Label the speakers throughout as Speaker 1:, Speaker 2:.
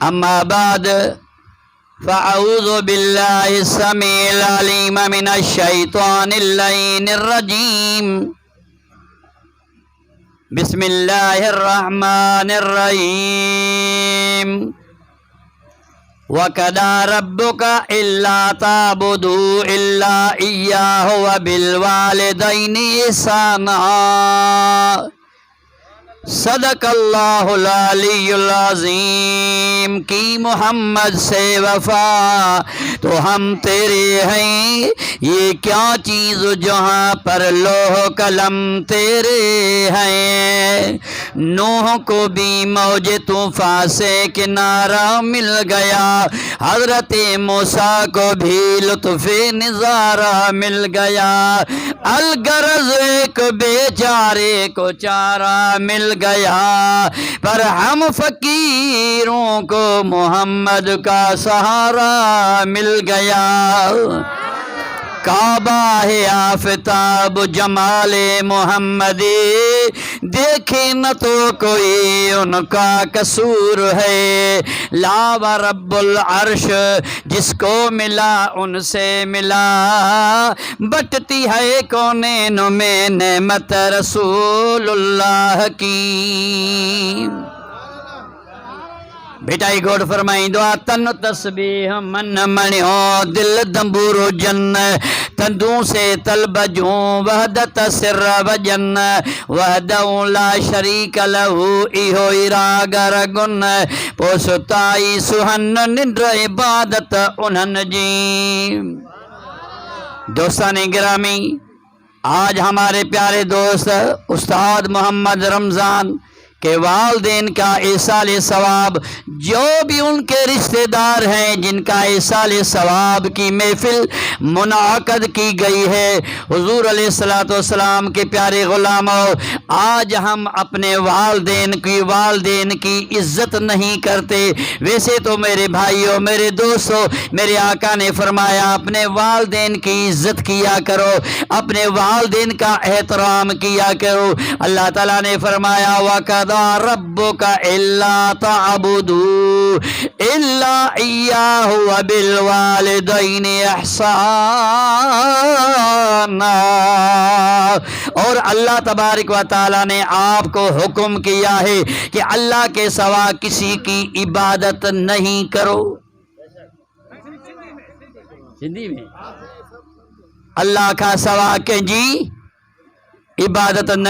Speaker 1: اما بعد فاعوذ باللہ السمیع العلیم من الشیطان اللعین الرجیم بسم اللہ الرحمن الرحیم وَقَضَىٰ رَبُّكَ أَلَّا تَعْبُدُوا إِلَّا إِيَّاهُ وَبِالْوَالِدَيْنِ إِحْسَانًا صدق اللہ العلی العظیم کی محمد سے وفا تو ہم تیرے ہیں یہ کیا چیز جہاں پر لوح قلم تیرے ہیں نوح کو بھی موج طوفان سے کنارہ مل گیا حضرت موسیٰ کو بھی لطف نظارہ مل گیا الغرض ایک بیچارے کو چارہ مل گیا پر ہم فقیروں کو محمد کا سہارا مل گیا کعبہ ہے آفتاب جمال محمدی دیکھے نہ تو کوئی ان کا قصور ہے لا رب العرش جس کو ملا ان سے ملا بٹتی ہے کونین میں نعمت رسول اللہ کی بیٹائی گوڑ فرمائی دعا تن تسبیح من منیو دل دمبورو جن تندوں سے طلب جوں وحدت سر وجن وحدوں لا شریک لہو ایہو اراغر گن پوسطائی سہن نندر عبادت انہن جی دوستان گرامی آج ہمارے پیارے دوست استاد محمد رمضان کہ والدین کا ایصال ثواب جو بھی ان کے رشتہ دار ہیں جن کا ایصال ثواب کی محفل منعقد کی گئی ہے حضور علیہ السلام کے پیارے غلاموں آج ہم اپنے والدین کی عزت نہیں کرتے ویسے تو میرے بھائیوں میرے دوستوں میرے آقا نے فرمایا اپنے والدین کی عزت کیا کرو اپنے والدین کا احترام کیا کرو اللہ تعالیٰ نے فرمایا وَقَضَىٰ ربک الا تعبدوا الا ایاہ وبالوالدین احسانا اور اللہ تبارک و تعالی نے آپ کو حکم کیا ہے کہ اللہ کے سوا کسی کی عبادت نہیں کرو ہندی میں اللہ کا سوا کہ جی عبادت نہ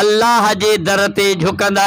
Speaker 1: اللہ جے در تے جھکندا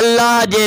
Speaker 1: اللہ جے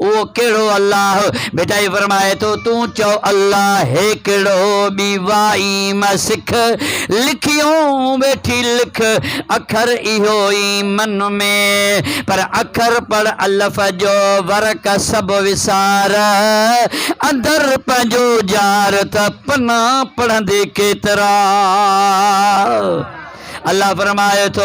Speaker 1: وہ کیڑو اللہ بیٹائی فرمائے تو چو اللہ ہے کیڑو بی وائی ما سکھ لکھیوں بیٹھی لکھ اکھر ایہو ای من میں پر اکھر پڑھ الف جو ورک سب وسار اندر پنجو جار تا پنا پڑھ دے کیترا اللہ فرمائے تو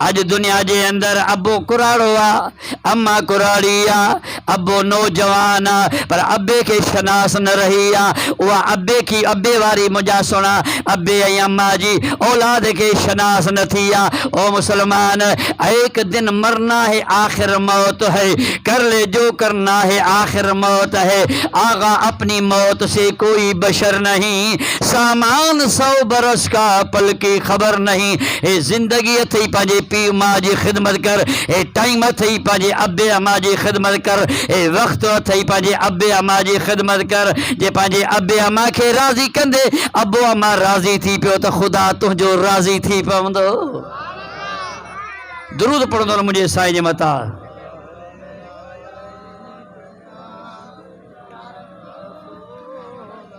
Speaker 1: اج دنیا جے اندر ابو کراڑو آ اما کراڑی آ ابو نوجوان آ پر ابے کے شناس نہ رہی آ وہ ابے کی ابے واری مجھا سنا ابے ای اما جی اولاد کے شناس نہ تھی آ او مسلمان ایک دن مرنا ہے آخر موت ہے کر لے جو کرنا ہے آخر موت ہے آغا اپنی موت سے کوئی بشر نہیں سامان 100 برس کا پل کی خبر نہیں اے زندگی تھی پانجے پی ماں جی خدمت کر اے ٹائم تھی پانجے ابے اما جی خدمت کر اے وقت تھی پانجے ابے اما جی خدمت کر جے پانجے ابے اما کے راضی کندے ابو اما راضی تھی پیو تو خدا تجھو راضی تھی پوندو درود پڑھندو مجھے سائیں جے متا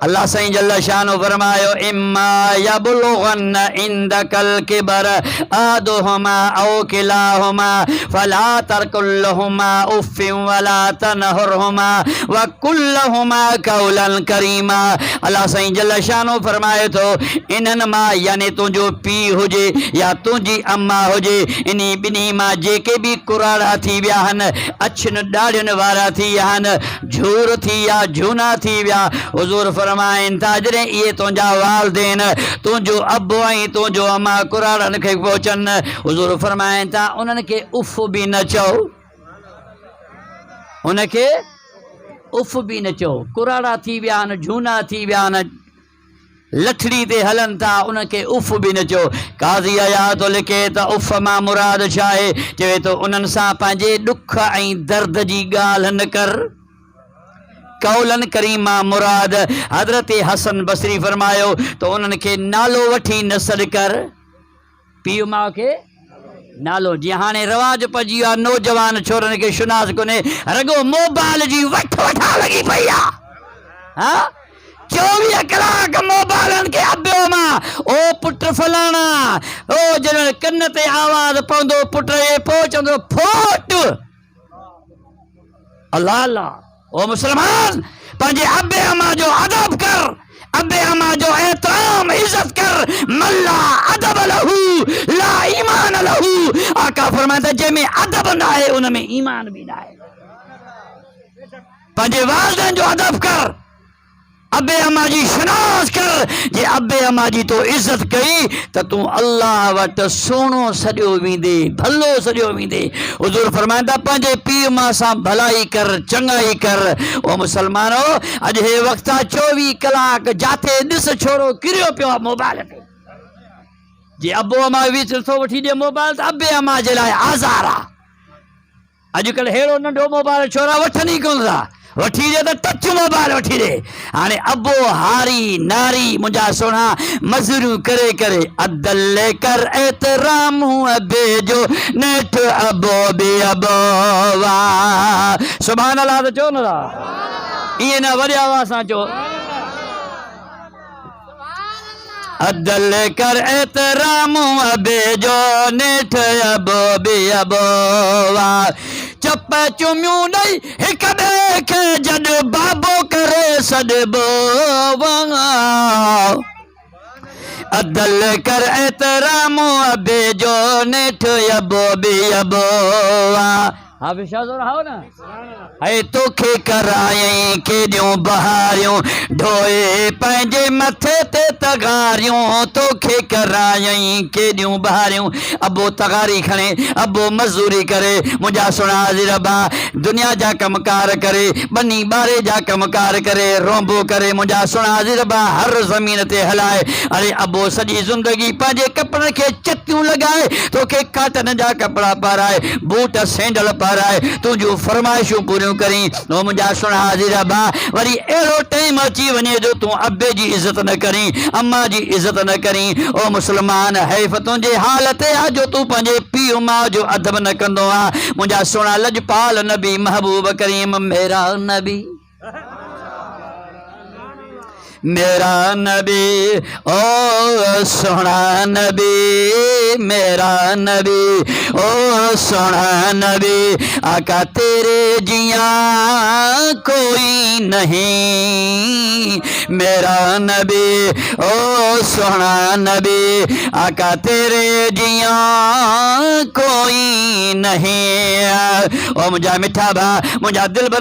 Speaker 1: اللہ سائیں جل شانو فرمایو اما یبلغن عندک الکبر احدہما او کلاہما فلا تقل لہما اف ولا تنہرہما وقل لہما قولا کریما اللہ سائیں جل شانو فرمائے تو انن ماں یعنی تجھو پی ہوجے یا تجھی اما ہوجے انہی بنی ماں جے کے بھی کراڑا تھی ویاہن اچھن ڈاڑن وارا تھی یہن جھور تھی یا جھونا تھی ویا حضور فرمائیں تاجریں یہ تنجا والدین تنجو ابو آئیں تنجو اما کراڑن کے پوچھن حضور فرمائیں تا انہن کے اف بھی نہ چو انہن کے اف بھی نہ چو کراڑا تھی بیان جھونا تھی بیان لٹھڑی تے ہلن تا انہن کے اف بھی نہ چو قاضی آیا تو لکھے تا اف ماں مراد چاہے چوے تو انہن سا پانجے دکھ آئیں درد جی گال نہ کر قولن کریمہ مراد حضرت حسن بصری فرمایو تو انہن کے نالو وٹھی نسل کر پیو ماں کے نالو جی ہانے رواج پجیا نوجوان چھوڑن کے شناس کونے رگو موبائل جی وٹھ وٹھا لگی پیا ہاں 24 کلاک موبائلن کے ابیو ماں او پٹ فلانا او جنہوں کنتے آواز پوندو پٹ رہے پوچھندو پھوٹ اللہ اللہ او مسلمان پانجے ابے اما جو ادب کر ابے اما جو احترام عزت کر من لا ادب لہو لا ایمان لہو آقا فرماتا جے میں ادب نہ ہے ان میں ایمان بھی نہ ہے پانجے والدین جو ادب کر ابے اما جی شناس کر جے ابے اما جی تو عزت کئی تو اللہ وٹ سونو سجو ویندے بھلو سجو ویندے حضور فرمائندا پنجے پی ماں سا بھلائی کر چنگائی کر او مسلمانو اج ہے وقتا 24 کلاک جاتے دس چھوڑو کریو پیو موبائل تے جے ابو اما وچ تو وٹھی دے موبائل تے ابے اما جے لائے آزارا اج کل ہیڑو ننڈو موبائل چھوڑا وٹھنی کون دا وٹھی دے تو ٹچ موبائل وٹھی دے آنے ابو ہاری ناری مجھا سونا مزرو کرے کرے عدل لے کر احترام ابے جو نیٹ ابو بی ابو سبحان اللہ تو چو نا یہ نا وڈی آواز چو عدل لے کر احترام ابے جو نیٹ ابو بی ابو چپ چمیوں نہیں ایک دیکھے جد بابو کرے سڈبو عدل کر احترام ابے جو نیٹھ ابو بی ابو حافظ شاہ زور ہاؤ نا اے تو کھے کرائیں کے دیوں بہاریوں ڈھوئے پینجے متھے تے تغاریوں تو کھے کرائیں کے دیوں بہاریوں ابو تغاری کھنے ابو مزوری کرے مجھا سنا ربا دنیا جا کمکار کرے بنی بارے جا کمکار کرے رومبو کرے مجھا سنا ربا ہر زمین تے ہلائے ارے ابو سجی زندگی پینجے کپڑے کے چتیوں لگائے تو کھے کاٹن جا کپڑا پارائے بوٹ سینڈل پارائے تو جو فرمائشوں پوریوں کریں نو مجھا سنا حاضر ابا وری ایڑو ٹائم اچی ونے جو تو ابے جی عزت نہ کریں اما جی عزت نہ کریں او مسلمان حیفتوں جے حالت ہے جو تو پنجے پیو ماں جو ادب نہ کندو مجھا سنا لجپال نبی محبوب کریم میرا نبی میرا نبی او سونا نبی میرا نبی او سونا نبی آقا تیرے جیاں کوئی نہیں میرا نبی او سونا نبی آقا تیرے جیاں کوئی نہیں او مجھا مٹھا با مجھا دل